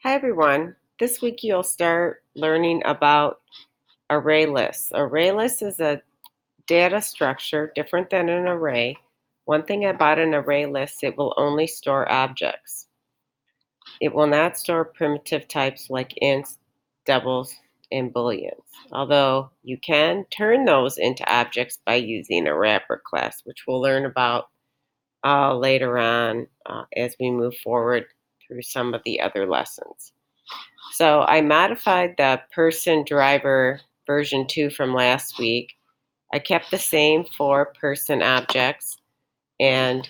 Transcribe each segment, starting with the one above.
Hi everyone. This week you'll start learning about array lists. Array list is a data structure different than an array. One thing about an array list, it will only store objects. It will not store primitive types like ints, doubles, and booleans. Although you can turn those into objects by using a wrapper class, which we'll learn about later on as we move forward through some of the other lessons. So I modified the person driver version 2 from last week. I kept the same 4 person objects, and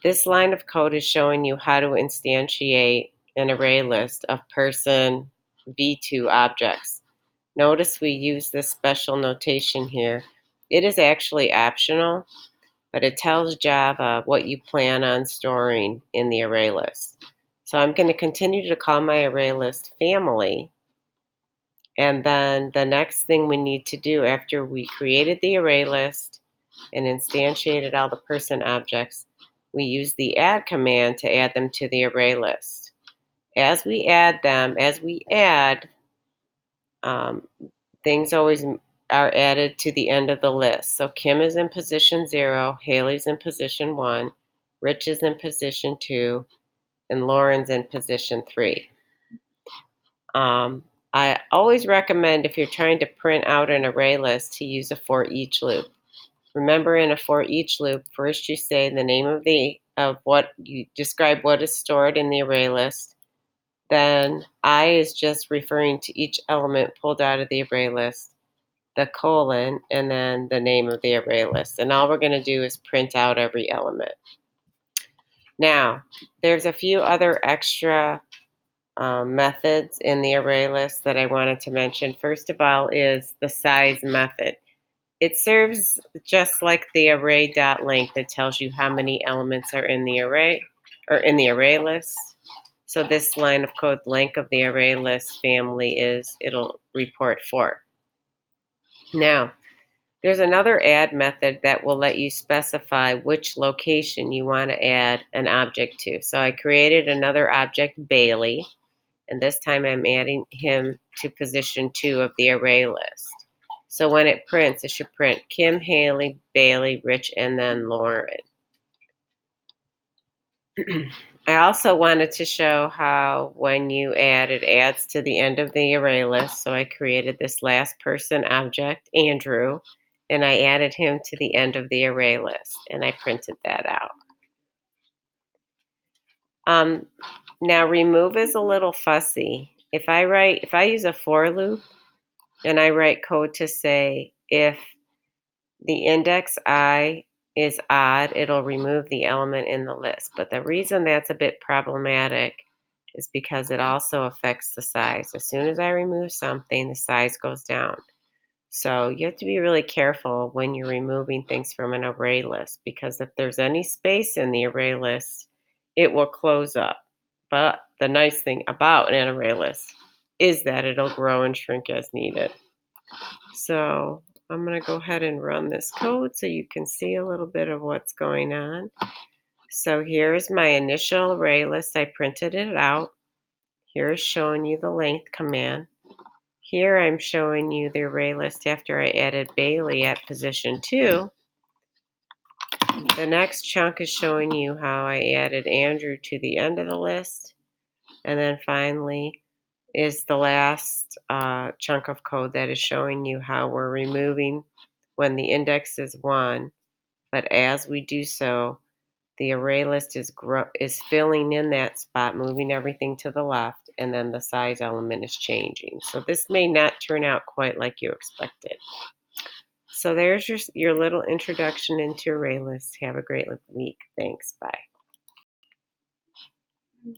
this line of code is showing you how to instantiate an array list of person v2 objects. Notice we use this special notation here. It is actually optional, but it tells Java what you plan on storing in the array list. So I'm going to continue to call my array list family. And then the next thing we need to do after we created the array list and instantiated all the person objects, we use the add command to add them to the array list. As we add them, um, things always are added to the end of the list. So Kim is in position 0, Haley's in position 1, Rich is in position 2, and Lauren's in position 3. I always recommend, if you're trying to print out an array list, to use a for each loop. Remember, in a for each loop, first you say the name of what you describe what is stored in the array list. Then I is just referring to each element pulled out of the array list, the colon, and then the name of the array list. And all we're going to do is print out every element. Now, there's a few other extra methods in the array list that I wanted to mention. First of all is the size method. It serves just like the array.length. It tells you how many elements are in the array or in the array list. So this line of code, length of the array list family it'll report 4. Now, there's another add method that will let you specify which location you want to add an object to. So I created another object, Bailey, and this time I'm adding him to position 2 of the array list. So when it prints, it should print Kim, Haley, Bailey, Rich, and then Lauren. I also wanted to show how when you add, it adds to the end of the array list. So I created this last person object, Andrew, and I added him to the end of the array list, and I printed that out. Now remove is a little fussy. If I use a for loop and I write code to say if the index I is odd, it'll remove the element in the list. But the reason that's a bit problematic is because it also affects the size. As soon as I remove something, the size goes down. So you have to be really careful when you're removing things from an array list, because if there's any space in the array list, it will close up. But the nice thing about an array list is that it'll grow and shrink as needed. So I'm going to go ahead and run this code so you can see a little bit of what's going on. So here's my initial array list. I printed it out. Here's showing you the length command. Here I'm showing you the array list after I added Bailey at position 2. The next chunk is showing you how I added Andrew to the end of the list. And then finally is the last chunk of code that is showing you how we're removing when the index is 1. But as we do so, the array list is filling in that spot, moving everything to the left, and then the size element is changing. So this may not turn out quite like you expected. So there's your little introduction into array lists. Have a great week. Thanks. Bye.